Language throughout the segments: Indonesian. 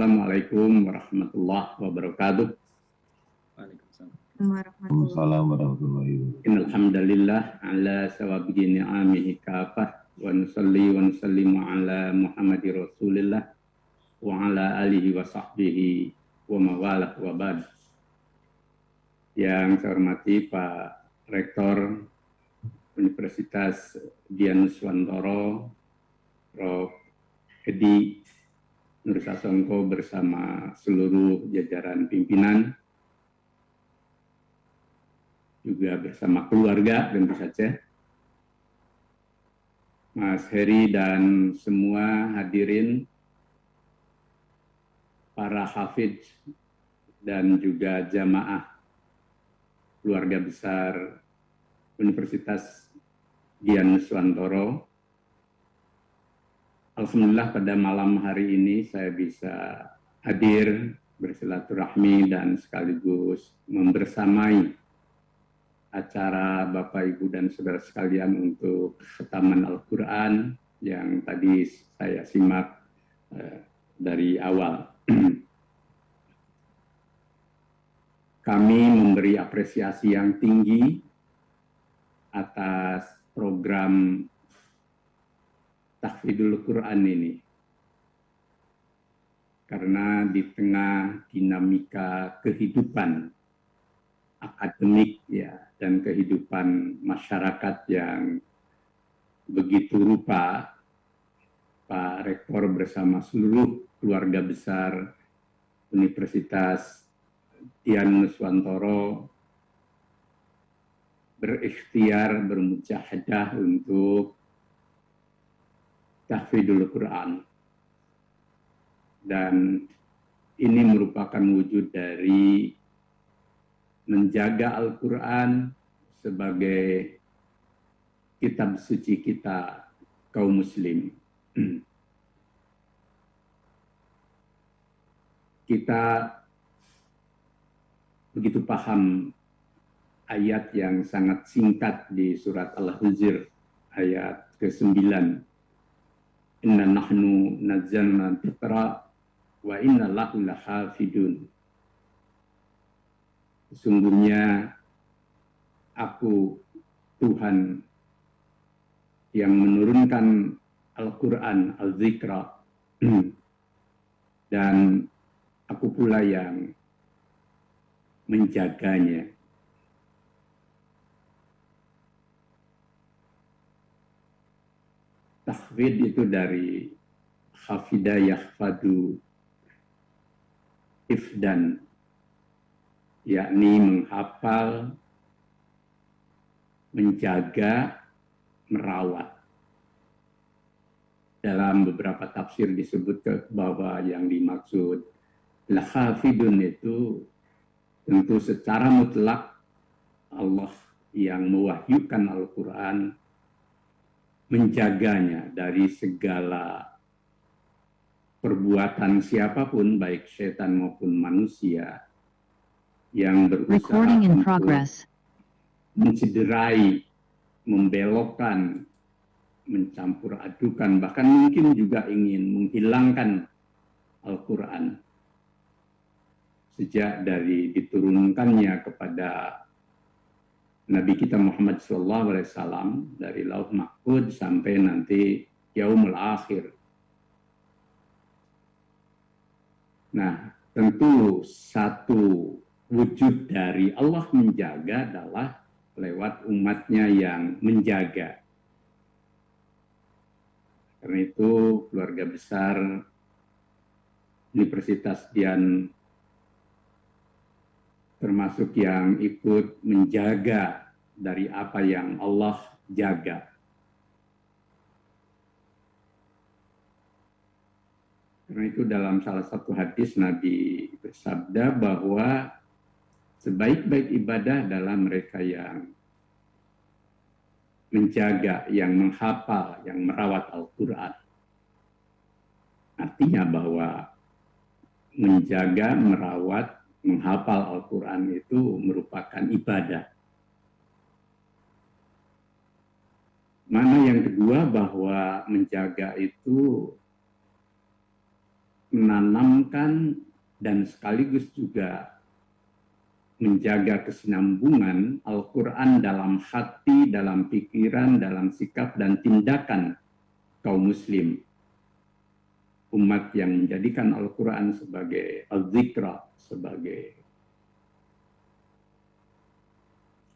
Assalamualaikum warahmatullahi wabarakatuh. Waalaikumsalam warahmatullahi wabarakatuh. Innalhamdalillah ala sawabi ni'amihi kafah wa nusalli wa nusallimu ala Muhammadi Rasulillah wa ala alihi wa sahbihi wa mawalah wa ba'd. Yang saya hormati Pak Rektor Universitas Dian Nuswantoro, Prof. Edi Nursasongko bersama seluruh jajaran pimpinan, juga bersama keluarga tentu saja, Mas Heri dan semua hadirin, para hafidz dan juga jamaah keluarga besar Universitas Dian Nuswantoro. Alhamdulillah pada malam hari ini saya bisa hadir bersilaturahmi dan sekaligus membersamai acara Bapak, Ibu, dan saudara sekalian untuk khataman Al-Quran yang tadi saya simak dari awal. Kami memberi apresiasi yang tinggi atas program Tahfidzul Quran ini, karena di tengah dinamika kehidupan akademik ya dan kehidupan masyarakat yang begitu rupa, Pak Rektor bersama seluruh keluarga besar Universitas Dian Nuswantoro berikhtiar, bermujahadah untuk tahfidzul Quran, dan ini merupakan wujud dari menjaga Al-Quran sebagai kitab suci kita kaum muslim. Kita begitu paham ayat yang sangat singkat di surat Al-Hijr ayat ke-9. Inna nahnu nazzalna dzikra wa inna lahu lahafidun. Sesungguhnya aku Tuhan yang menurunkan Al-Quran, Al-Zikra, dan aku pula yang menjaganya. Tahfidz itu dari hafidha yahfadu hifdan, yakni menghafal, menjaga, merawat. Dalam beberapa tafsir disebut bahwa yang dimaksud lahafidun itu tentu secara mutlak Allah yang mewahyukan Al-Quran menjaganya dari segala perbuatan siapapun, baik setan maupun manusia, yang berusaha untuk mencederai, membelokkan, mencampur adukan, bahkan mungkin juga ingin menghilangkan Al-Quran sejak dari diturunkannya kepada Nabi kita Muhammad SAW dari Lauh Mahfudz sampai nanti Yaumul Akhir. Nah, tentu satu wujud dari Allah menjaga adalah lewat umatnya yang menjaga. Karena itu keluarga besar Universitas Dian termasuk yang ikut menjaga dari apa yang Allah jaga. Karena itu dalam salah satu hadis Nabi bersabda bahwa sebaik-baik ibadah adalah mereka yang menjaga, yang menghafal, yang merawat Al-Quran. Artinya bahwa menjaga, merawat, menghafal Al-Quran itu merupakan ibadah. Mana yang kedua bahwa menjaga itu menanamkan dan sekaligus juga menjaga kesinambungan Al-Quran dalam hati, dalam pikiran, dalam sikap dan tindakan kaum muslim. Umat yang menjadikan Al-Quran sebagai al-zikra, sebagai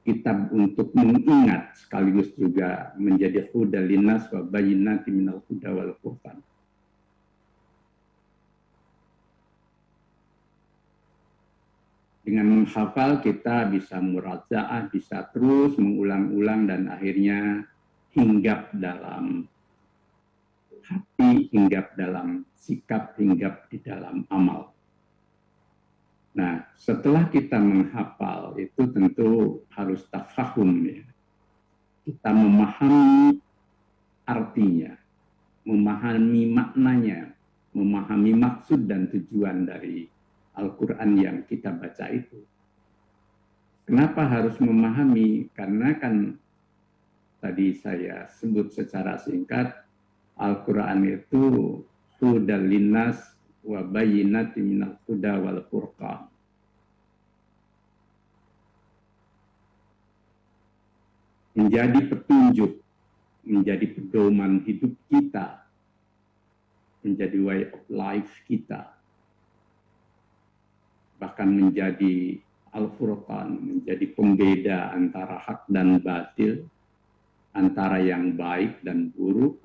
kitab untuk mengingat, sekaligus juga menjadi huda linnas wa bayyinati minal huda wal furqan. Dengan menghafal kita bisa murajaah, bisa terus mengulang-ulang dan akhirnya hinggap dalam hati, hinggap dalam sikap, hinggap di dalam amal. Nah, setelah kita menghafal itu tentu harus tafahum ya. Kita memahami artinya, memahami maknanya, memahami maksud dan tujuan dari Al-Quran yang kita baca itu. Kenapa harus memahami? Karena kan tadi saya sebut secara singkat, Al-Quran itu hudal linnas wa bayyinati minal huda wal furqan. Menjadi petunjuk, menjadi pedoman hidup kita, menjadi way of life kita. Bahkan menjadi Al-Furqan, menjadi pembeda antara hak dan batil, antara yang baik dan buruk,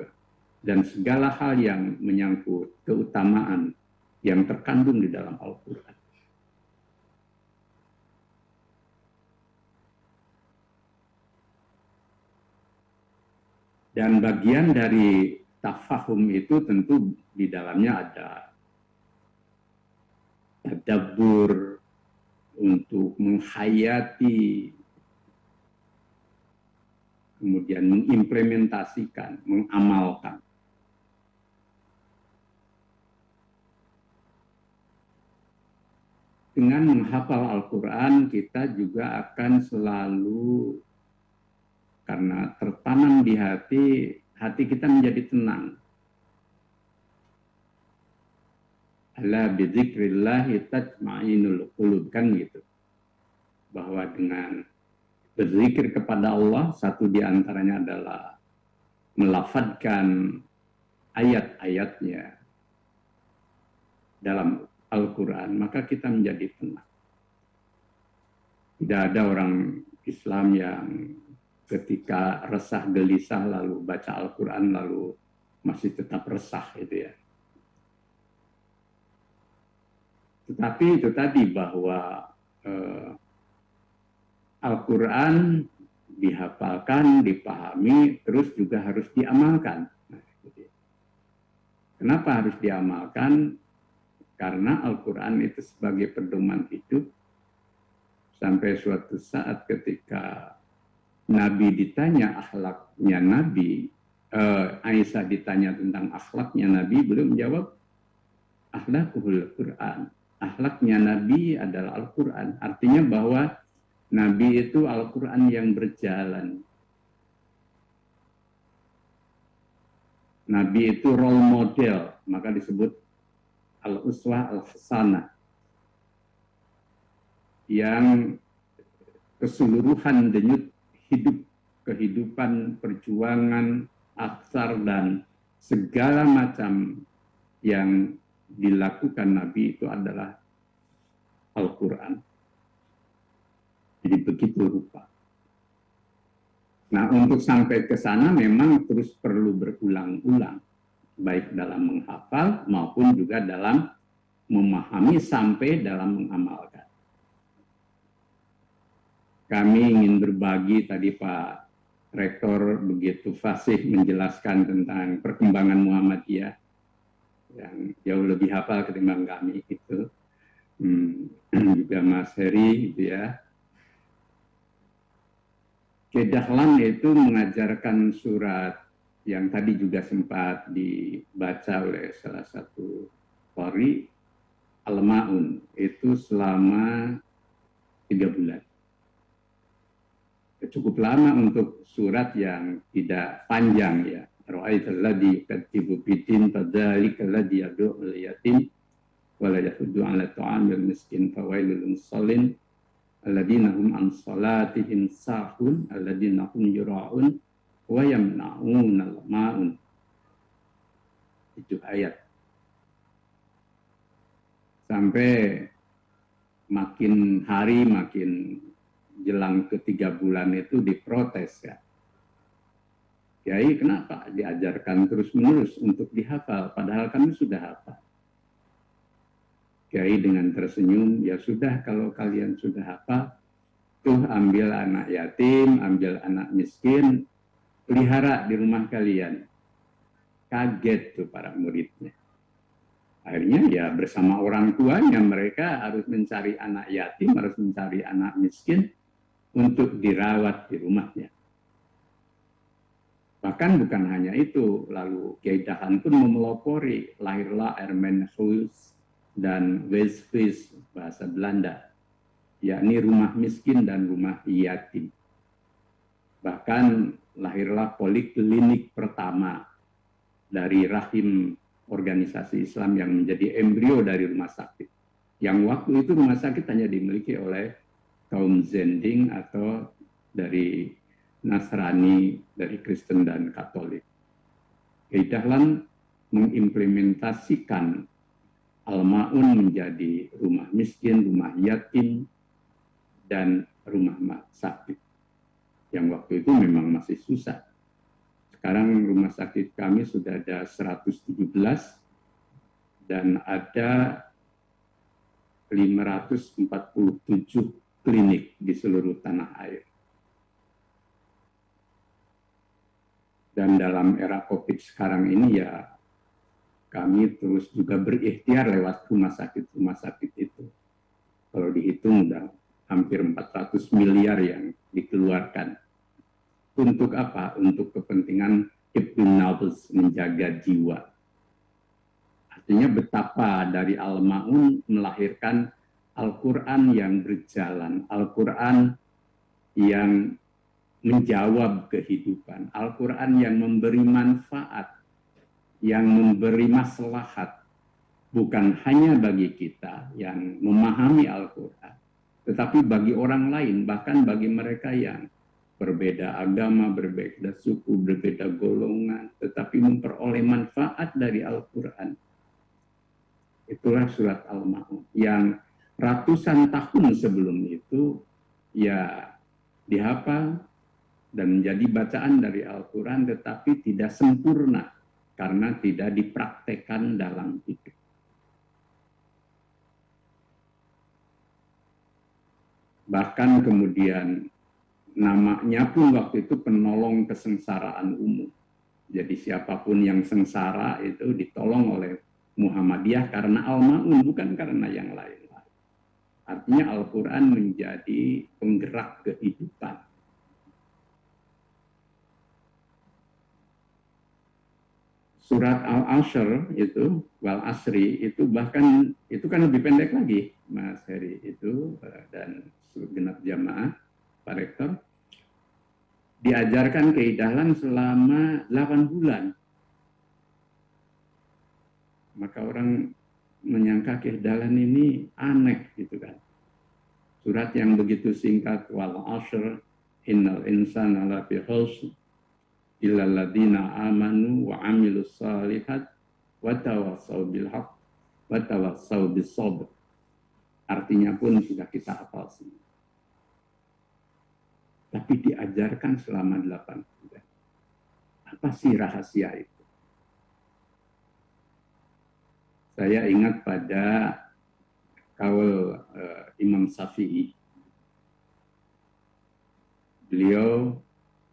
dan segala hal yang menyangkut keutamaan yang terkandung di dalam Al-Quran. Dan bagian dari tafahum itu tentu di dalamnya ada tadabbur untuk menghayati, kemudian mengimplementasikan, mengamalkan. Dengan menghafal Al-Quran, kita juga akan selalu, karena tertanam di hati kita menjadi tenang. Ala bidzikrillahi tatma'innul qulub, kan gitu. Bahwa dengan berzikir kepada Allah, satu di antaranya adalah melafadzkan ayat-ayatnya dalam Al-Quran, maka kita menjadi tenang. Tidak ada orang Islam yang ketika resah gelisah lalu baca Al-Quran lalu masih tetap resah itu ya. Tetapi itu tadi bahwa Al-Quran dihafalkan, dipahami, terus juga harus diamalkan. Nah, kenapa harus diamalkan? Karena Al-Quran itu sebagai pedoman hidup. Sampai suatu saat ketika Nabi ditanya akhlaknya Nabi, Aisyah ditanya tentang akhlaknya Nabi, beliau menjawab, akhlakul Quran. Akhlaknya Nabi adalah Al-Quran. Artinya bahwa Nabi itu Al-Quran yang berjalan. Nabi itu role model, maka disebut Al-Uswah Al-Hasanah. Yang keseluruhan denyut hidup, kehidupan, perjuangan, aksar, dan segala macam yang dilakukan Nabi itu adalah Al-Quran. Jadi begitu rupa. Nah, untuk sampai ke sana memang terus perlu berulang-ulang, baik dalam menghafal maupun juga dalam memahami sampai dalam mengamalkan. Kami ingin berbagi, tadi Pak Rektor begitu fasih menjelaskan tentang perkembangan Muhammadiyah yang jauh lebih hafal ketimbang kami itu. Juga Mas Heri gitu ya. Kedahlan itu mengajarkan surat yang tadi juga sempat dibaca oleh salah satu qari, Al-Ma'un, itu selama 3 bulan. Cukup lama untuk surat yang tidak panjang ya. Ra'aital ladzi yukadzibu bid-din fadzalika alladzi yad'u al-yatim wala yahuddu 'ala ta'amil miskin fawailul lil musallin alladzina hum an salatihim sahun alladzina hum yura'un wa yamna'unal ma'un. Itu ayat. Sampai makin hari makin jelang ke 3 bulan itu diprotes ya. Kiai kenapa diajarkan terus-menerus untuk dihafal padahal kami sudah hafal. Kiai dengan tersenyum, ya sudah kalau kalian sudah hafal, tuh ambil anak yatim, ambil anak miskin, pelihara di rumah kalian. Kaget tuh para muridnya. Akhirnya ya bersama orang tuanya mereka harus mencari anak yatim, harus mencari anak miskin untuk dirawat di rumahnya. Bahkan bukan hanya itu, lalu Kiai Dahlan pun memelopori lahirlah Ermenhuis dan Weesvis bahasa Belanda, yakni rumah miskin dan rumah yatim. Bahkan lahirlah poliklinik pertama dari rahim organisasi Islam yang menjadi embrio dari rumah sakit. Yang waktu itu rumah sakit hanya dimiliki oleh kaum Zending atau dari Nasrani, dari Kristen dan Katolik. Kiai Dahlan mengimplementasikan Al-Ma'un menjadi rumah miskin, rumah yatim, dan rumah sakit. Yang waktu itu memang masih susah. Sekarang rumah sakit kami sudah ada 117 dan ada 547 klinik di seluruh tanah air. Dan dalam era COVID sekarang ini ya kami terus juga berikhtiar lewat rumah sakit itu. Kalau dihitung udah hampir 400 miliar yang dikeluarkan. Untuk apa? Untuk kepentingan Ibn Nafs, menjaga jiwa. Artinya betapa dari Al-Ma'un melahirkan Al-Quran yang berjalan, Al-Quran yang menjawab kehidupan, Al-Quran yang memberi manfaat, yang memberi maslahat, bukan hanya bagi kita yang memahami Al-Quran, tetapi bagi orang lain, bahkan bagi mereka yang berbeda agama, berbeda suku, berbeda golongan, tetapi memperoleh manfaat dari Al-Quran. Itulah surat Al-Ma'un yang ratusan tahun sebelum itu ya dihafal dan menjadi bacaan dari Al-Quran, tetapi tidak sempurna karena tidak dipraktekkan dalam hidup. Bahkan kemudian namanya pun waktu itu penolong kesengsaraan umum. Jadi siapapun yang sengsara itu ditolong oleh Muhammadiyah karena Al-Ma'un, bukan karena yang lain. Artinya Al-Quran menjadi penggerak kehidupan. Surat Al-Asr itu, Wal Asri itu bahkan itu kan lebih pendek lagi, Mas Heri itu dan segenap jamaah, Pak Rektor, diajarkan Kiai Dahlan selama 8 bulan. Maka orang menyangka Kiai Dahlan ini aneh gitu kan. Surat yang begitu singkat, Wal Asr, innal insana lafi khusr, illal ladzina amanu wa amilus shalihat wa tawassaw bil haqq wa tawassaw bis sabr. Artinya pun sudah kita hafal semua. Tapi diajarkan selama 8 bulan. Apa sih rahasia itu? Saya ingat pada kaul Imam Syafi'i. Beliau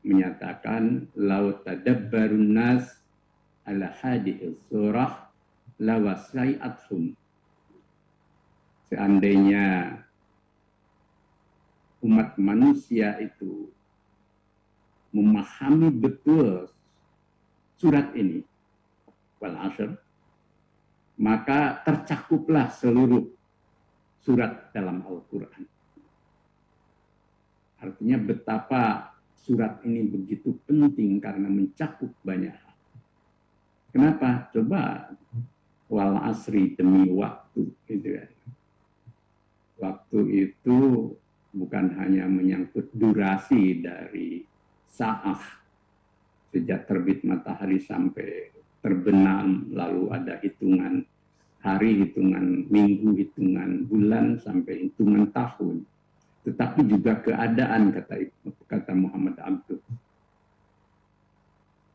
menyatakan law tadabbarun nas ala hadhihi surah lawasai'athum. Seandainya umat manusia itu memahami betul surat ini, Wal Asr, maka tercakuplah seluruh surat dalam Al-Quran. Artinya betapa surat ini begitu penting karena mencakup banyak hal. Kenapa? Coba Wal Asri, demi waktu. waktu, gitu kan. Waktu itu bukan hanya menyangkut durasi dari saat sejak terbit matahari sampai terbenam, lalu ada hitungan hari, hitungan minggu, hitungan bulan, sampai hitungan tahun. Tetapi juga keadaan, kata Muhammad Abduh.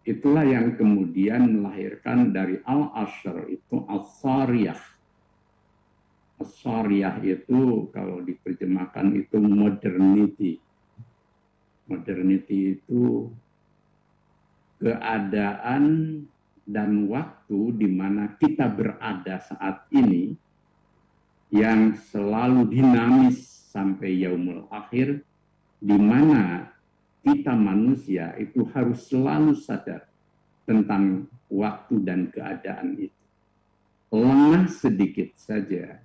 Itulah yang kemudian melahirkan dari al-ashr itu al-sariyah. Al-sariyah itu kalau diterjemahkan itu modernity. Modernity itu keadaan dan waktu di mana kita berada saat ini yang selalu dinamis sampai yaumul akhir, di mana kita manusia itu harus selalu sadar tentang waktu dan keadaan itu. Lengah sedikit saja,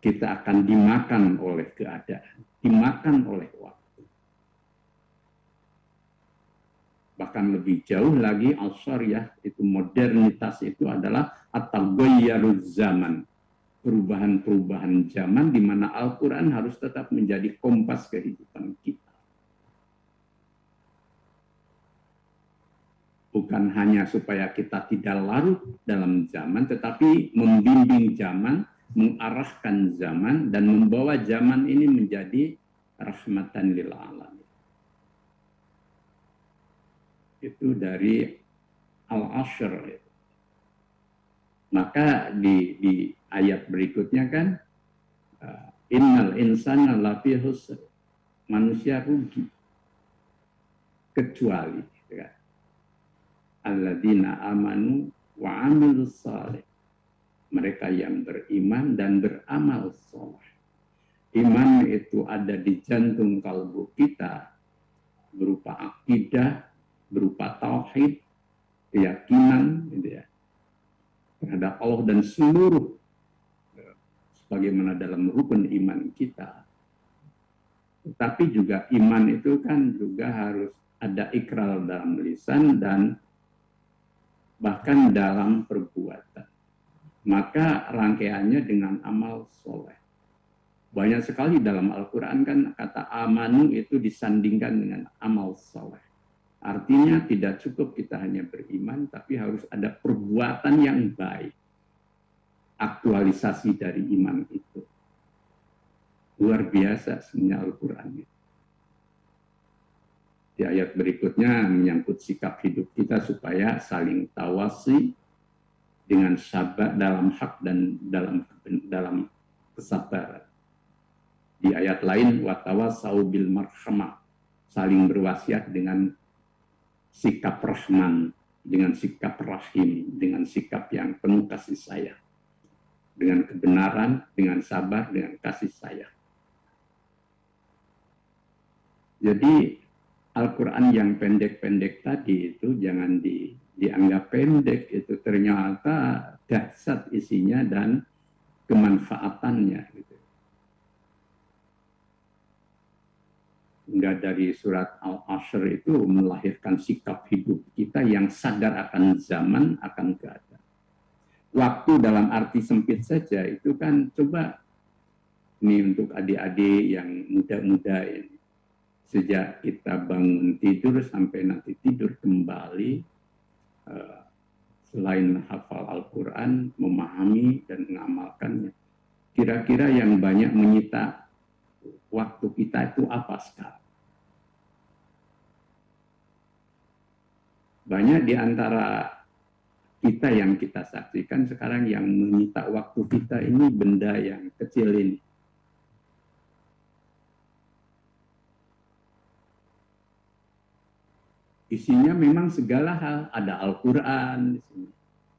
kita akan dimakan oleh keadaan, dimakan oleh waktu. Bahkan lebih jauh lagi, al-syariah itu modernitas itu adalah at-taghayyuruz zaman, perubahan-perubahan zaman di mana Al-Quran harus tetap menjadi kompas kehidupan kita. Bukan hanya supaya kita tidak larut dalam zaman, tetapi membimbing zaman, mengarahkan zaman, dan membawa zaman ini menjadi rahmatan lil alamin. Itu dari al-ashr. Maka di ayat berikutnya kan, innal insana lafi khusr, manusia rugi, kecuali ya, alladzina amanu wa amilus salih, mereka yang beriman dan beramal saleh. Iman itu ada di jantung kalbu kita, berupa akidah, berupa tauhid, keyakinan gitu ya, terhadap Allah dan seluruh sebagaimana dalam rukun iman kita. Tetapi juga iman itu kan juga harus ada ikrar dalam lisan dan bahkan dalam perbuatan. Maka rangkaiannya dengan amal soleh. Banyak sekali dalam Al-Quran kan kata amanu itu disandingkan dengan amal soleh. Artinya tidak cukup kita hanya beriman, tapi harus ada perbuatan yang baik. Aktualisasi dari iman itu. Luar biasa sebenarnya Al-Quran. Di ayat berikutnya menyangkut sikap hidup kita supaya saling tawasi dengan sabar dalam hak dan dalam kesabaran. Di ayat lain watawasau bil marhamah, saling berwasiat dengan sikap rahman, dengan sikap rahim, dengan sikap yang penuh kasih sayang, dengan kebenaran, dengan sabar, dengan kasih sayang. Jadi Al-Quran yang pendek-pendek tadi itu jangan dianggap pendek, itu ternyata dahsyat isinya dan kemanfaatannya. Gitu. Hingga dari surat Al-Ashr itu melahirkan sikap hidup kita yang sadar akan zaman, akan keadaan. Waktu dalam arti sempit saja itu kan, coba ini untuk adik-adik yang muda-muda ini. Sejak kita bangun tidur sampai nanti tidur kembali, selain hafal Al-Quran, memahami dan mengamalkannya. Kira-kira yang banyak menyita waktu kita itu apa sekarang? Banyak di antara kita yang kita saksikan sekarang yang menyita waktu kita ini benda yang kecil ini. Isinya memang segala hal, ada Al-Quran,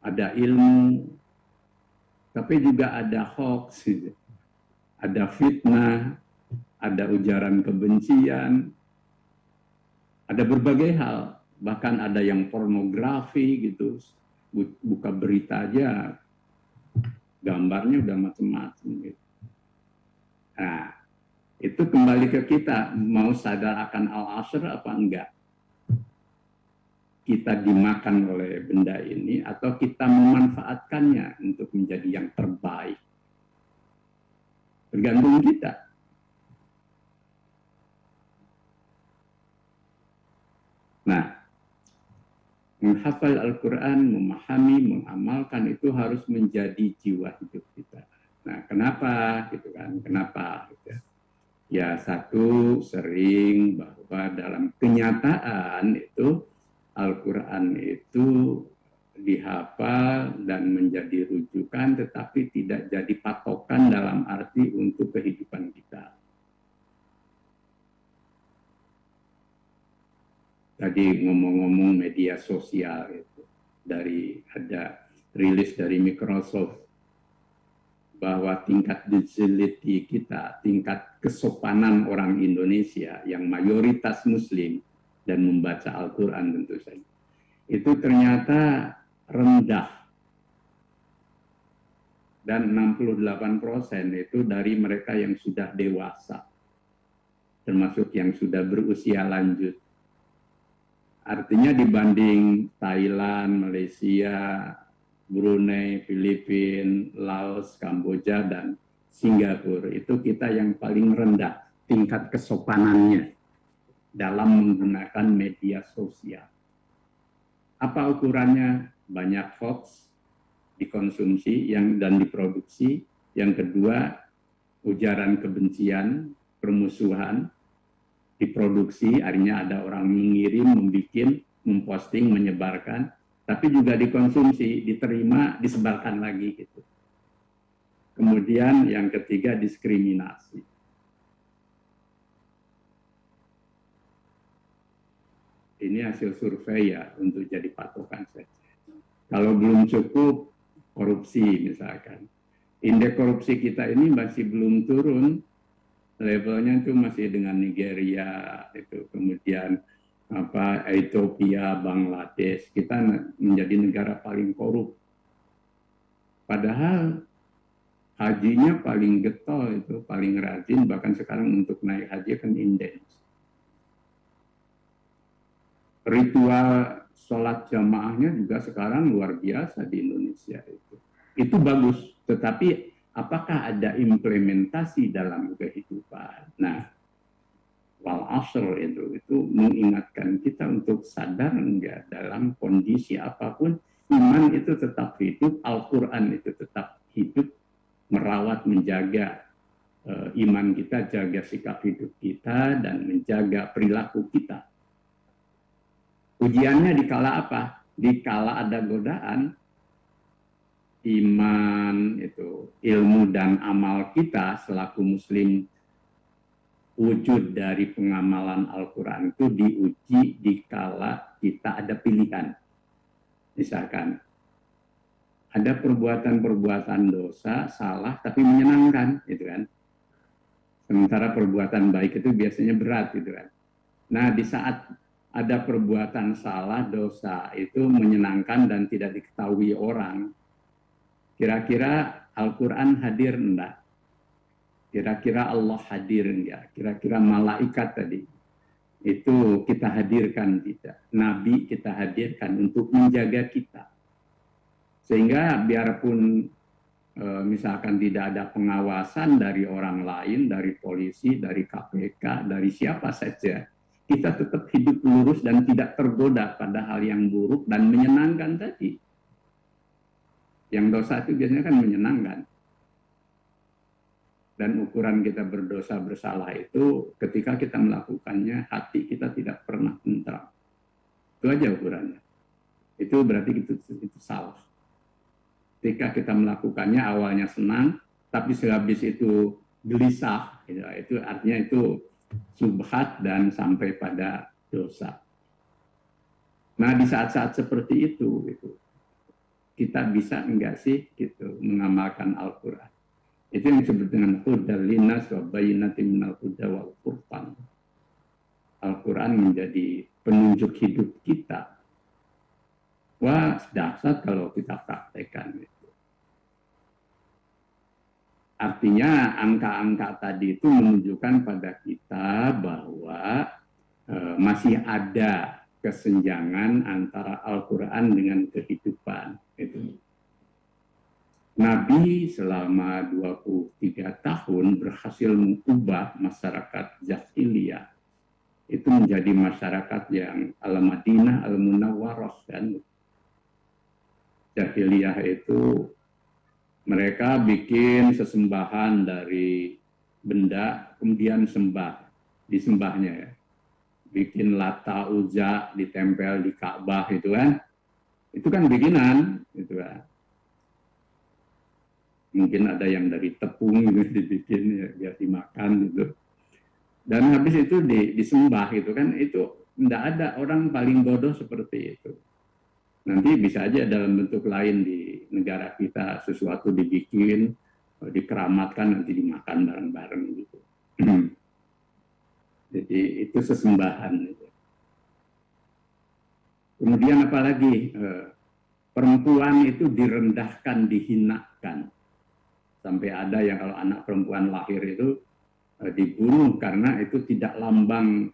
ada ilmu, tapi juga ada hoax, ada fitnah, ada ujaran kebencian, ada berbagai hal, bahkan ada yang pornografi gitu, buka berita aja, gambarnya udah macam-macam gitu. Nah, itu kembali ke kita, mau sadar akan al-ashr apa enggak? Kita dimakan oleh benda ini atau kita memanfaatkannya untuk menjadi yang terbaik. Tergantung kita. Nah, menghafal Al-Quran, memahami, mengamalkan itu harus menjadi jiwa hidup kita. Nah, kenapa gitu kan? Kenapa? Gitu. Ya, satu, sering bahwa dalam kenyataan itu Al-Quran itu dihafal dan menjadi rujukan, tetapi tidak jadi patokan dalam arti untuk kehidupan kita. Tadi ngomong-ngomong media sosial itu, ada rilis dari Microsoft bahwa tingkat disability kita, tingkat kesopanan orang Indonesia yang mayoritas Muslim dan membaca Al-Quran tentu saja, itu ternyata rendah. Dan 68% itu dari mereka yang sudah dewasa, termasuk yang sudah berusia lanjut. Artinya dibanding Thailand, Malaysia, Brunei, Filipina, Laos, Kamboja, dan Singapura, itu kita yang paling rendah tingkat kesopanannya dalam menggunakan media sosial. Apa ukurannya? Banyak hoax dikonsumsi dan diproduksi. Yang kedua, ujaran kebencian, permusuhan diproduksi, artinya ada orang mengirim, membikin, memposting, menyebarkan, tapi juga dikonsumsi, diterima, disebarkan lagi gitu. Kemudian yang ketiga, diskriminasi. Ini hasil survei ya, untuk jadi patokan saja. Kalau belum cukup, korupsi misalkan. Indeks korupsi kita ini masih belum turun, levelnya itu masih dengan Nigeria, itu kemudian Ethiopia, Bangladesh, kita menjadi negara paling korup. Padahal hajinya paling getol itu, paling rajin, bahkan sekarang untuk naik haji kan indeks. Ritual sholat jamaahnya juga sekarang luar biasa di Indonesia itu. Itu bagus, tetapi apakah ada implementasi dalam kehidupan? Nah, wal asr itu mengingatkan kita untuk sadar enggak dalam kondisi apapun, iman itu tetap hidup, Al-Quran itu tetap hidup, merawat, menjaga iman kita, jaga sikap hidup kita, dan menjaga perilaku kita. Ujiannya dikala apa? Dikala ada godaan, iman itu, ilmu dan amal kita selaku muslim, wujud dari pengamalan Al-Quran itu diuji dikala kita ada pilihan. Misalkan ada perbuatan-perbuatan dosa, salah tapi menyenangkan gitu kan. Sementara perbuatan baik itu biasanya berat gitu kan. Nah, di saat ada perbuatan salah, dosa itu menyenangkan dan tidak diketahui orang, kira-kira Al-Quran hadir enggak? Kira-kira Allah hadir enggak? Kira-kira malaikat tadi itu kita hadirkan tidak? Nabi kita hadirkan untuk menjaga kita. Sehingga biarpun misalkan tidak ada pengawasan dari orang lain, dari polisi, dari KPK, dari siapa saja, kita tetap hidup lurus dan tidak tergoda pada hal yang buruk dan menyenangkan tadi. Yang dosa itu biasanya kan menyenangkan. Dan ukuran kita berdosa bersalah itu ketika kita melakukannya, hati kita tidak pernah tentram. Itu aja ukurannya. Itu berarti itu salah. Ketika kita melakukannya awalnya senang, tapi sehabis itu gelisah, itu artinya itu subhat dan sampai pada dosa. Nah, di saat-saat seperti itu kita bisa enggak sih gitu mengamalkan Al-Quran? Itu yang disebut dengan hudal linnas wa bayyinatin minal huda wal furqan. Al-Quran menjadi penunjuk hidup kita. Wah, dahsyat kalau kita praktekkan itu. Artinya angka-angka tadi itu menunjukkan pada kita bahwa masih ada kesenjangan antara Al-Quran dengan kehidupan. Itu. Nabi selama 23 tahun tahun berhasil mengubah masyarakat jahiliyah itu menjadi masyarakat yang al-Madinah al-Munawwarah kan. Jahiliyah itu mereka bikin sesembahan dari benda kemudian disembahnya ya. Bikin Lata Uzza ditempel di Ka'bah itu kan. Itu kan bikinan gitu kan. Mungkin ada yang dari tepung gitu dibikin ya biar dimakan gitu. Dan habis itu disembah gitu kan, itu tidak ada orang paling bodoh seperti itu. Nanti bisa aja dalam bentuk lain di negara kita sesuatu dibikin, dikeramatkan nanti dimakan bareng-bareng gitu. Jadi itu sesembahan. Gitu. Kemudian apalagi perempuan itu direndahkan, dihinakan. Sampai ada yang kalau anak perempuan lahir itu dibunuh karena itu tidak lambang,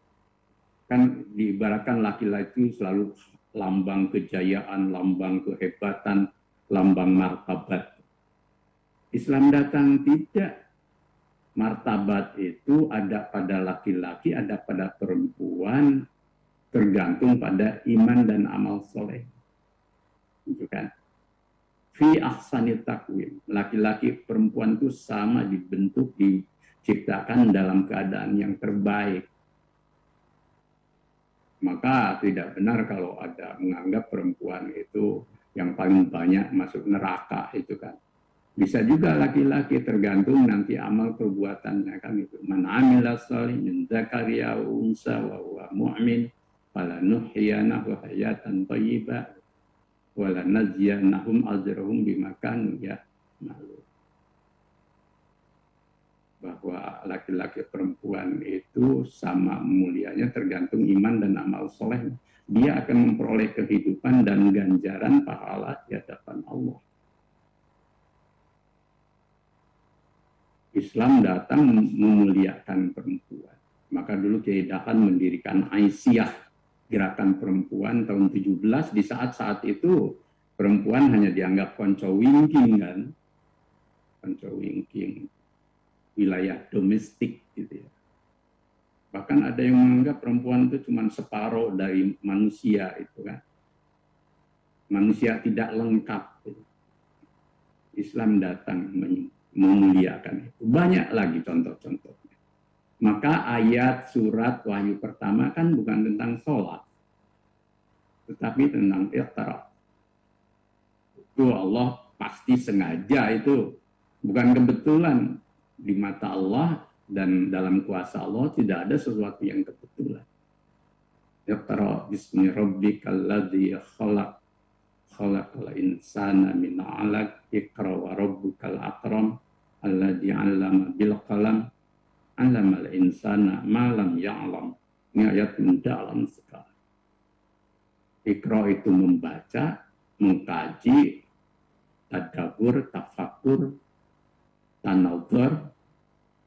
kan diibaratkan laki-laki selalu lambang kejayaan, lambang kehebatan, lambang martabat. Islam datang tidak. Martabat itu ada pada laki-laki, ada pada perempuan, tergantung pada iman dan amal soleh. Itu kan. Fi ahsani taqwim. Laki-laki perempuan itu sama dibentuk, diciptakan dalam keadaan yang terbaik. Maka tidak benar kalau ada menganggap perempuan itu yang paling banyak masuk neraka itu kan. Bisa juga laki-laki tergantung nanti amal perbuatannya kan itu. Man amila shalih min dzakari aw unsa wa huwa mu'min falanuhyiyanahu hayatan thayyibah wa lanajziyannahum ajrahum bima kanu ya'malun. Bahwa laki-laki perempuan itu sama mulianya tergantung iman dan amal soleh. Dia akan memperoleh kehidupan dan ganjaran pahala di hadapan Allah. Islam datang memuliakan perempuan. Maka dulu Kiai Dahan mendirikan Aisyah, gerakan perempuan tahun 17. Di saat-saat itu perempuan hanya dianggap konco wingking kan. Konco wingking. Wilayah domestik gitu ya. Bahkan ada yang menganggap perempuan itu cuma separuh dari manusia itu kan. Manusia tidak lengkap. Islam datang memuliakan itu. Banyak lagi contoh-contohnya. Maka ayat surat Wahyu pertama kan bukan tentang sholat, tetapi tentang iqra. Itu Allah pasti sengaja itu. Bukan kebetulan. Di mata Allah dan dalam kuasa Allah tidak ada sesuatu yang kebetulan. Iqra bismi rabbikal ladzi khalaq khalaqal insana min 'alaq iqra wa rabbukal akram alladzi 'allama bil qalam 'allamal insana ma lam ya'lam. Ini ayat mendalam sekali. Iqra itu membaca, mengkaji, tadabbur, tafakkur, tanawwur,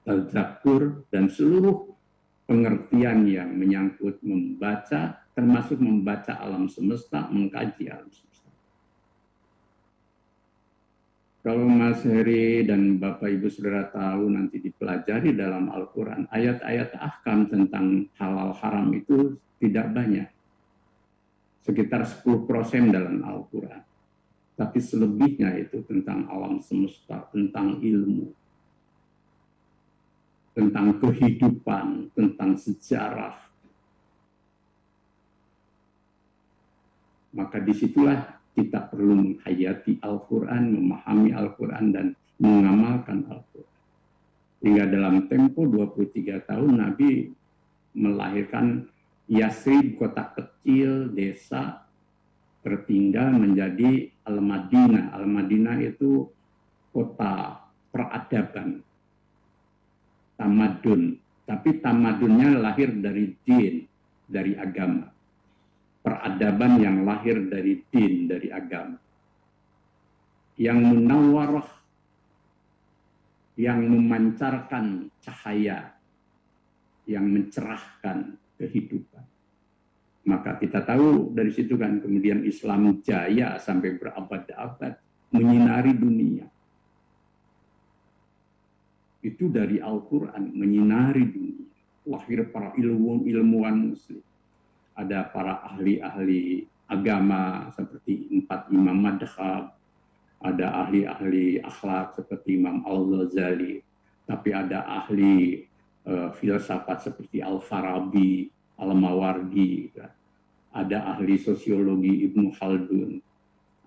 tadzakur, dan seluruh pengertian yang menyangkut membaca, termasuk membaca alam semesta, mengkaji alam semesta. Kalau Mas Heri dan Bapak Ibu Saudara tahu nanti dipelajari dalam Al-Quran, ayat-ayat ahkam tentang halal haram itu tidak banyak. Sekitar 10% dalam Al-Quran. Tapi selebihnya itu tentang alam semesta, tentang ilmu, tentang kehidupan, tentang sejarah. Maka disitulah kita perlu menghayati Al-Quran, memahami Al-Quran, dan mengamalkan Al-Quran. Hingga dalam tempo 23 tahun Nabi melahirkan Yasrib, kota kecil, desa, tertinggal menjadi Al-Madinah. Al-Madinah itu kota peradaban, tamadun. Tapi tamadunnya lahir dari din, dari agama. Peradaban yang lahir dari din, dari agama. Yang munawwarah, yang memancarkan cahaya, yang mencerahkan kehidupan. Maka kita tahu dari situ kan kemudian Islam jaya sampai berabad-abad menyinari dunia. itu dari Al-Quran, menyinari dunia. Lahir para ilmuwan muslim. Ada para ahli-ahli agama seperti 4 imam madhab, ada ahli-ahli akhlak seperti Imam Al-Ghazali, tapi ada ahli filsafat seperti Al-Farabi, Al-Mawardi, ada ahli sosiologi Ibnu Khaldun,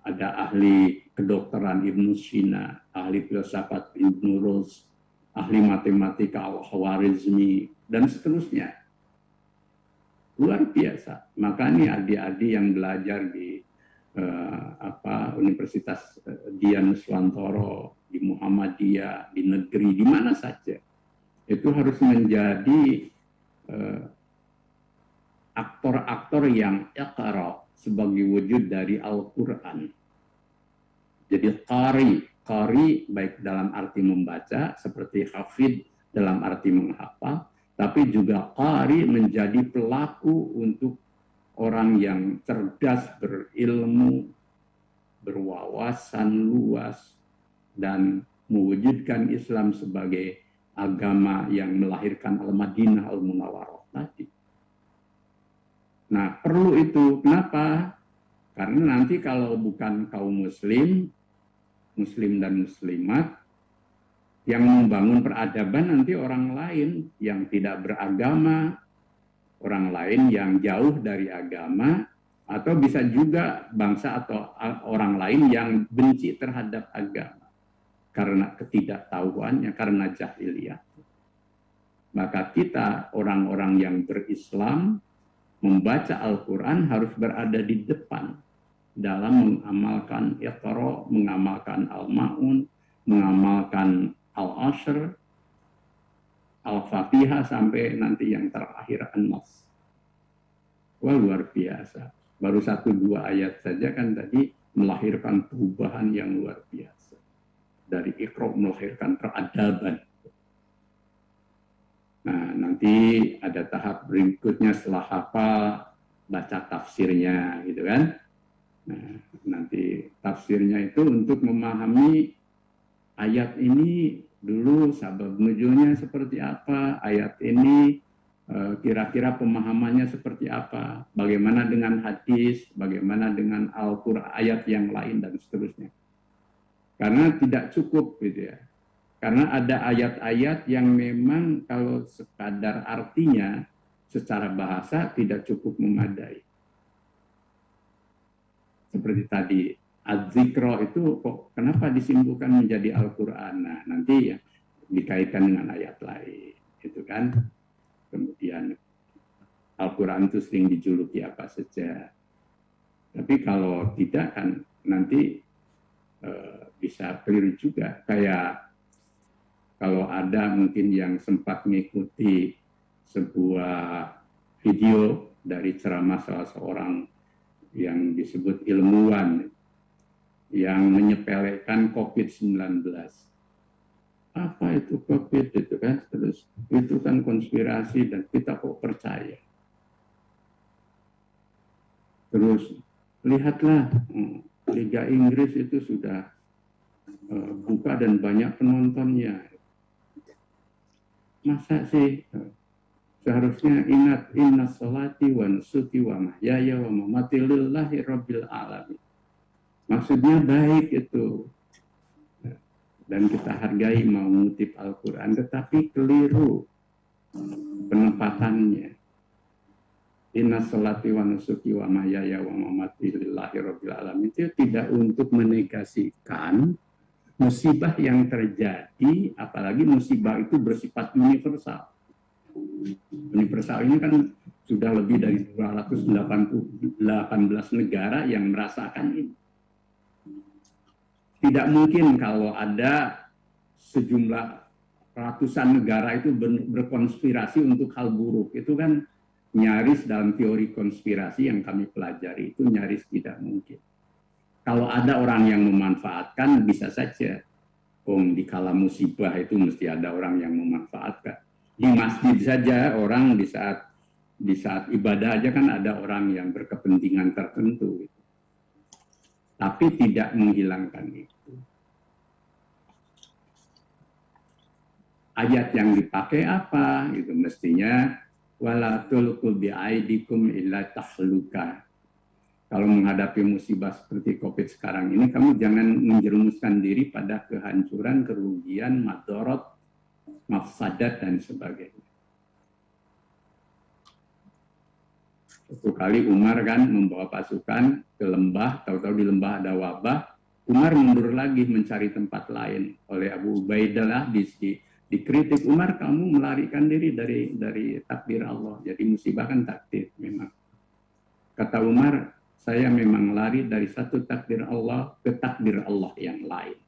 ada ahli kedokteran Ibnu Sina, ahli filsafat Ibnu Rus, ahli matematika Al-Khwarizmi, dan seterusnya. Luar biasa. Makanya adik-adik yang belajar di Universitas Dian Swantoro, di Muhammadiyah, di negeri, di mana saja, itu harus menjadi aktor-aktor yang iqra sebagai wujud dari Al-Quran. Jadi qari baik dalam arti membaca, seperti hafid dalam arti menghafal, tapi juga qari menjadi pelaku untuk orang yang cerdas, berilmu, berwawasan luas, dan mewujudkan Islam sebagai agama yang melahirkan Al-Madinah Al-Munawwarah tadi. Nah, perlu itu. Kenapa? Karena nanti kalau bukan kaum muslim dan muslimat yang membangun peradaban, nanti orang lain yang tidak beragama, orang lain yang jauh dari agama, atau bisa juga bangsa atau orang lain yang benci terhadap agama karena ketidaktahuannya, karena jahiliyah. Maka kita, orang-orang yang berislam, membaca Al-Quran harus berada di depan dalam mengamalkan Iqra, mengamalkan Al-Ma'un, mengamalkan Al-Ashr, Al-Fatihah, sampai nanti yang terakhir An-Nas. Wah, luar biasa. Baru 1-2 ayat saja kan tadi melahirkan perubahan yang luar biasa. Dari Iqra melahirkan peradaban. Nah, nanti ada tahap berikutnya setelah hafal, baca tafsirnya, gitu kan. Nah, nanti tafsirnya itu untuk memahami ayat ini dulu sabab nuzulnya seperti apa, ayat ini kira-kira pemahamannya seperti apa, bagaimana dengan hadis, bagaimana dengan Al-Quran, ayat yang lain, dan seterusnya. Karena tidak cukup gitu ya. Karena ada ayat-ayat yang memang kalau sekadar artinya secara bahasa tidak cukup memadai. Seperti tadi, Az-Zikra itu kok kenapa disimpulkan menjadi Al-Quran? Nah, nanti ya dikaitkan dengan ayat lain, gitu kan. Kemudian Al-Quran itu sering dijuluki apa saja. Tapi kalau tidak kan nanti bisa keliru juga. Kayak kalau ada mungkin yang sempat mengikuti sebuah video dari ceramah salah seorang yang disebut ilmuwan yang menyepelekan COVID-19. Apa itu COVID itu kan? Terus itu kan konspirasi dan kita kok percaya. Terus lihatlah Liga Inggris itu sudah buka dan banyak penontonnya. Masa sih? Seharusnya ingat inna sholati wa nusuki wa mahyaya wa mamati lillahi rabbil alamin. Maksudnya baik itu. Dan kita hargai mau mengutip Al-Quran, tetapi keliru penempatannya. Inna sholati wa nusuki wa mahyaya wa mamati lillahi rabbil alamin itu tidak untuk menegasikan musibah yang terjadi, apalagi musibah itu bersifat universal. Universal ini kan sudah lebih dari 218 negara yang merasakan ini. Tidak mungkin kalau ada sejumlah ratusan negara itu berkonspirasi untuk hal buruk. Itu kan nyaris dalam teori konspirasi yang kami pelajari itu nyaris tidak mungkin. Kalau ada orang yang memanfaatkan, bisa saja. Di kala musibah itu mesti ada orang yang memanfaatkan. Di masjid saja orang di saat ibadah aja kan ada orang yang berkepentingan tertentu. Tapi tidak menghilangkan itu. ayat yang dipakai apa? Itu mestinya wala tulqu biaidikum illa tahluka. Kalau menghadapi musibah seperti COVID sekarang ini, kamu jangan menjerumuskan diri pada kehancuran, kerugian, madorot, mafsadat, dan sebagainya. Satu kali Umar kan membawa pasukan ke lembah, tahu-tahu di lembah ada wabah, Umar mundur lagi mencari tempat lain. Oleh Abu Ubaidah dikritik, Umar kamu melarikan diri dari takdir Allah. Jadi musibah kan takdir memang. Kata Umar, saya memang lari dari satu takdir Allah ke takdir Allah yang lain.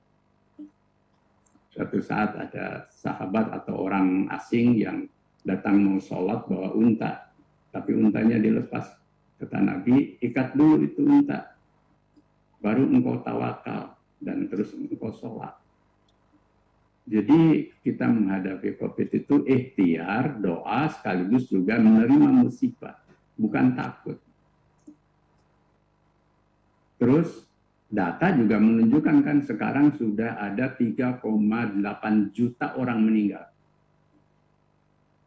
Suatu saat ada sahabat atau orang asing yang datang mau sholat bawa unta, tapi untanya dilepas. Kata Nabi, ikat dulu itu unta, baru engkau tawakal dan terus engkau sholat. Jadi kita menghadapi COVID itu ikhtiar, doa, sekaligus juga menerima musibah, bukan takut. Terus data juga menunjukkan kan sekarang sudah ada 3,8 juta orang meninggal.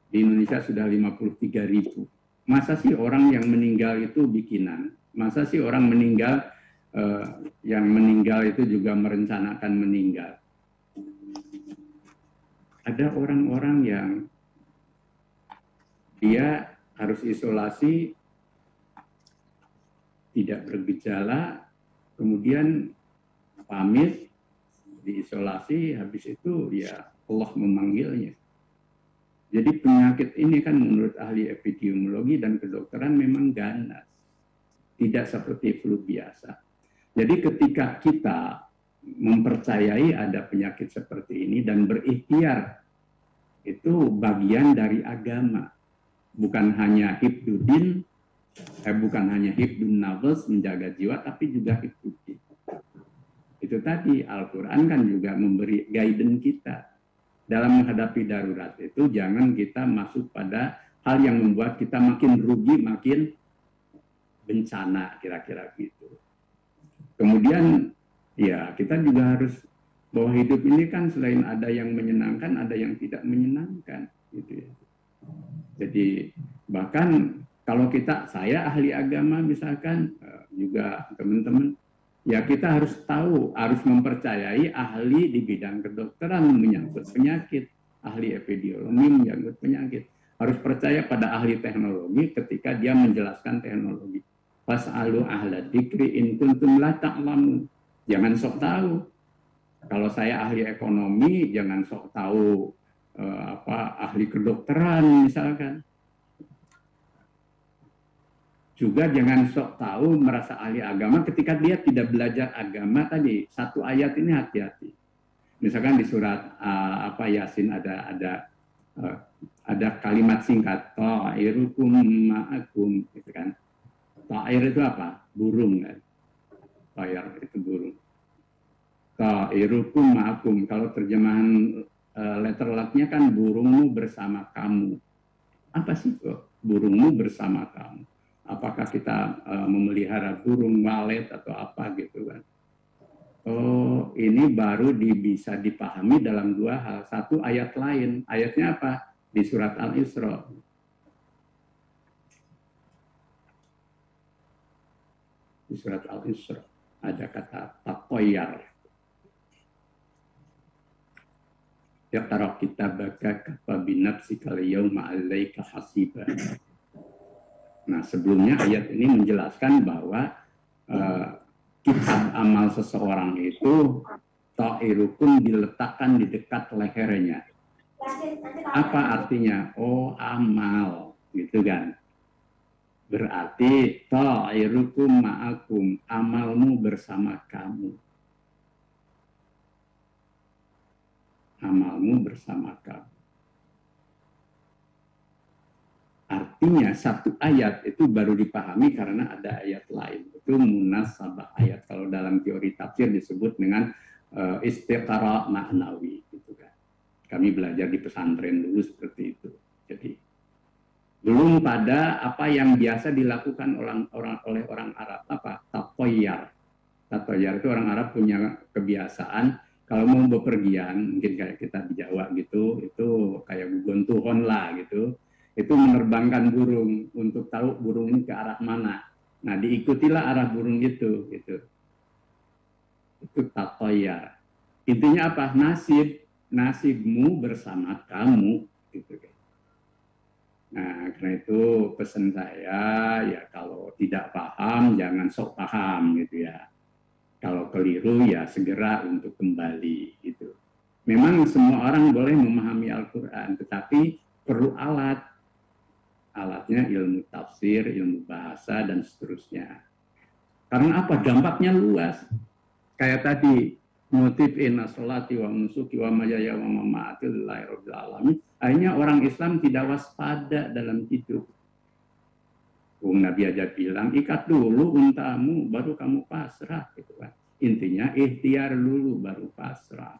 Di Indonesia sudah 53.000. Masa sih orang yang meninggal itu bikinan? Masa sih orang meninggal yang meninggal itu juga merencanakan meninggal? Ada orang-orang yang dia harus isolasi, tidak bergejala, kemudian pamit, diisolasi, habis itu ya Allah memanggilnya. Jadi penyakit ini kan menurut ahli epidemiologi dan kedokteran memang ganas. Tidak seperti flu biasa. Jadi ketika kita mempercayai ada penyakit seperti ini dan berikhtiar, itu bagian dari agama. Bukan hanya hibdudin, bukan hanya hibdun nafs, menjaga jiwa, tapi juga hibdudin. Itu tadi Al-Quran kan juga memberi guidance kita. Dalam menghadapi darurat itu jangan kita masuk pada hal yang membuat kita makin rugi, makin bencana, kira-kira gitu. Kemudian ya kita juga harus bahwa hidup ini kan selain ada yang menyenangkan, ada yang tidak menyenangkan, gitu ya. Jadi bahkan kalau saya ahli agama misalkan, juga teman-teman, ya kita harus tahu, harus mempercayai ahli di bidang kedokteran menyangkut penyakit, ahli epidemiologi menyangkut penyakit. Harus percaya pada ahli teknologi ketika dia menjelaskan teknologi. Fas'alu ahla dzikri in kuntum la ta'lamun. Jangan sok tahu. Kalau saya ahli ekonomi, jangan sok tahu ahli kedokteran misalkan. Juga jangan sok tahu merasa ahli agama ketika dia tidak belajar agama tadi. Satu ayat ini hati-hati. Misalkan di surat Yasin ada kalimat singkat ta'irukum ma'akum, gitu kan. Ta'ir itu apa? Burung kan. Ta'ir itu burung. Ta'irukum ma'akum. Kalau terjemahan letter lucknya kan burungmu bersama kamu. Apa sih kok burungmu bersama kamu? Apakah kita memelihara burung walet atau apa gitu kan? Oh, ini baru bisa dipahami dalam dua hal. Satu ayat lain. Ayatnya apa? Di surat Al-Isra. Di surat Al-Isra ada kata taqayyar. Yaqra kitabaka kafa binafsika al-yawma 'alaika hasiba. Nah, sebelumnya ayat ini menjelaskan bahwa kitab amal seseorang itu ta'irukum diletakkan di dekat lehernya. Apa artinya? Oh, amal, gitu kan. Berarti ta'irukum ma'akum, amalmu bersama kamu. Amalmu bersama kamu. Artinya satu ayat itu baru dipahami karena ada ayat lain. Itu munasabah ayat. Kalau dalam teori tafsir disebut dengan istiqara ma'nawi, gitu kan. Kami belajar di pesantren dulu seperti itu. Jadi belum pada apa yang biasa dilakukan oleh orang Arab, apa? Tatoyar. Tatoyar itu orang Arab punya kebiasaan Kalau mau bepergian, mungkin kayak kita di Jawa gitu, itu kayak gugontuhon lah gitu. Itu menerbangkan burung untuk tahu burung ini ke arah mana. Nah, diikutilah arah burung itu gitu. Itu tatoya. Intinya apa? Nasibmu bersama kamu gitu. Nah, karena itu pesan saya ya kalau tidak paham jangan sok paham gitu ya. Kalau keliru ya segera untuk kembali gitu. Memang semua orang boleh memahami Al-Qur'an, tetapi perlu alat. Alatnya ilmu tafsir, ilmu bahasa dan seterusnya. Karena apa? Dampaknya luas. Kayak tadi motif inna sholati wa nusuki wa mayaya wa mamati lillahi rabbil alamin. Akhirnya orang Islam tidak waspada dalam hidup. Nabi aja bilang, ikat dulu untamu, baru kamu pasrah. Gitu kan. Intinya ikhtiar dulu, baru pasrah.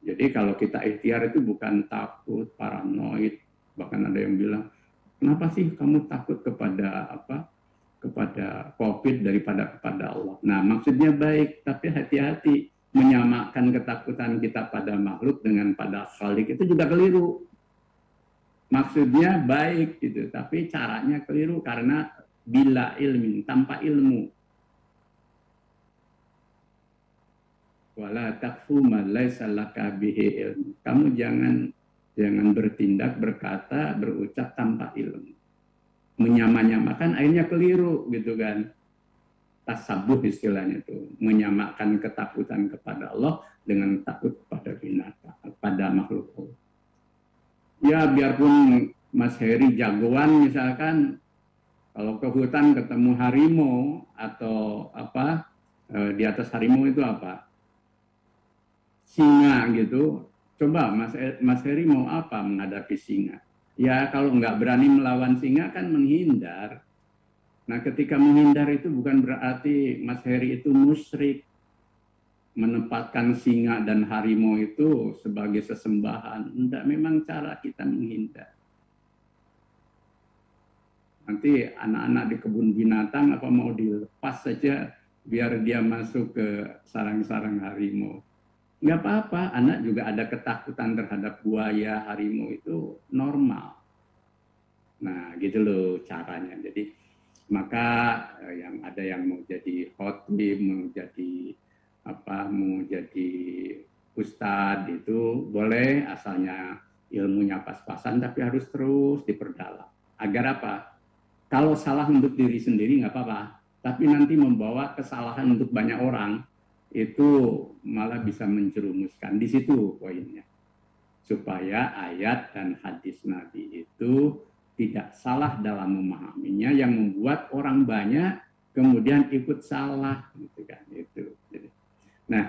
Jadi kalau kita ikhtiar itu bukan takut, paranoid. Bahkan ada yang bilang, kenapa sih kamu takut kepada apa? Kepada COVID daripada kepada Allah. Nah, maksudnya baik, tapi hati-hati. Menyamakan ketakutan kita pada makhluk dengan pada Khalik itu juga keliru. Maksudnya baik gitu, tapi caranya keliru karena bila ilmin, tanpa ilmu. Wala takfu ma laisa laka bihi ilmu. Kamu jangan bertindak, berkata, berucap tanpa ilmu. Menyamakan akhirnya keliru gitu kan. Tasabuh istilahnya itu, menyamakan ketakutan kepada Allah dengan takut pada binatang, pada makhluk Allah. Ya biarpun Mas Heri jagoan misalkan kalau ke hutan ketemu harimau atau apa di atas harimau itu apa singa gitu, coba Mas Heri mau apa menghadapi singa? Ya kalau nggak berani melawan singa kan menghindar. Nah ketika menghindar itu bukan berarti Mas Heri itu musyrik, menempatkan singa dan harimau itu sebagai sesembahan. Enggak, memang cara kita menghindar. Nanti anak-anak di kebun binatang apa mau dilepas saja biar dia masuk ke sarang-sarang harimau. Enggak apa-apa, anak juga ada ketakutan terhadap buaya, harimau itu normal. Nah, gitu loh caranya. Jadi maka yang ada yang mau jadi khotib, mau jadi mau jadi ustadz itu boleh asalnya ilmunya pas-pasan tapi harus terus diperdalam. Agar apa? Kalau salah untuk diri sendiri nggak apa-apa, tapi nanti membawa kesalahan untuk banyak orang itu malah bisa menjerumuskan. Di situ poinnya. Supaya ayat dan hadis Nabi itu tidak salah dalam memahaminya yang membuat orang banyak kemudian ikut salah gitu kan itu. Nah,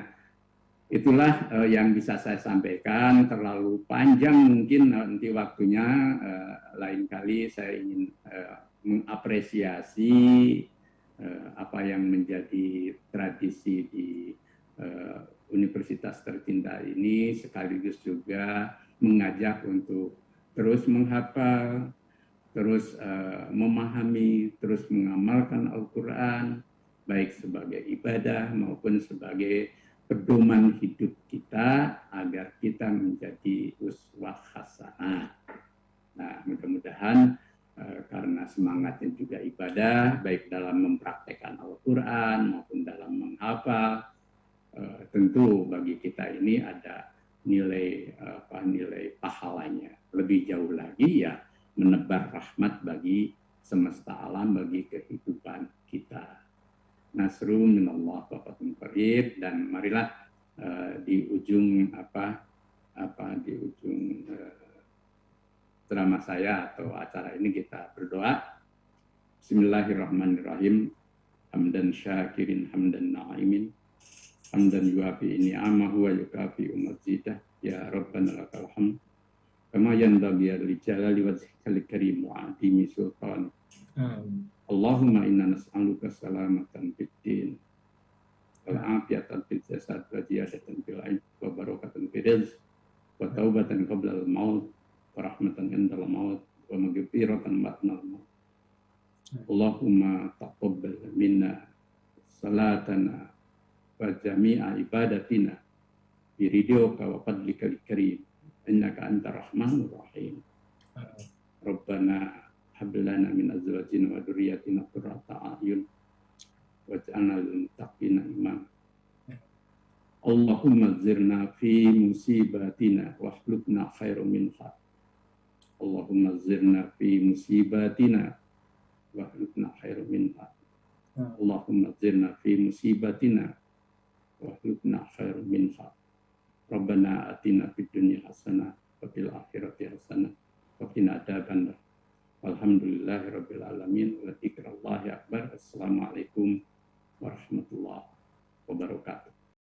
itulah yang bisa saya sampaikan. Terlalu panjang mungkin nanti waktunya. Lain kali saya ingin mengapresiasi apa yang menjadi tradisi di universitas tercinta ini, sekaligus juga mengajak untuk terus menghafal, terus memahami, terus mengamalkan Al-Quran, baik sebagai ibadah maupun sebagai pedoman hidup kita agar kita menjadi uswah hasanah. Nah, mudah-mudahan karena semangatnya juga ibadah, baik dalam mempraktekkan Al-Quran maupun dalam menghafal, tentu bagi kita ini ada nilai nilai pahalanya. Lebih jauh lagi ya menebar rahmat bagi semesta alam, bagi kehidupan kita. Nasrun minallah wa fatun qarib. Dan marilah di ujung di ujung ceramah saya atau acara ini kita berdoa. Bismillahirrahmanirrahim. Hamdan syakirin hamdan na'imin. Hamdan yuafi ni'amahu wa yukafi mazidah. Ya Rabbana lakal hamd. Kama yanbaghi li jalali wajhikal karim wa 'azimi sultan. Allahumma inna nas'aluka salamatan fid din wal afiyatan fil jasad wa ziyadatan fil ilm wa barakatan fil rizq wa taubatan qabla al maut wa rahmatan indal maut wa maghfiratan ba'da al maut. Allahumma taqabbal minna salatana wa jami'a ibadatina biridhoka wa fadlikal karim innaka antar rahmanur rahim. Rabbana hab lana min azwajina wa dhurriyyatina qurrata a'yun waj'alna lil muttaqina imama. Allahumma zirna fi musibatina wa hlubna khairum minha. Allahumma zirna fi musibatina wa hlubna khairum minha. Allahumma zirna fi musibatina wa hlubna khairum minha. Rabbana atina fid dunya hasanah wa fil akhirati hasanah wa qina adzabannar. Walhamdulillahirabbil alamin wa dzikrallahi akbar. Assalamualaikum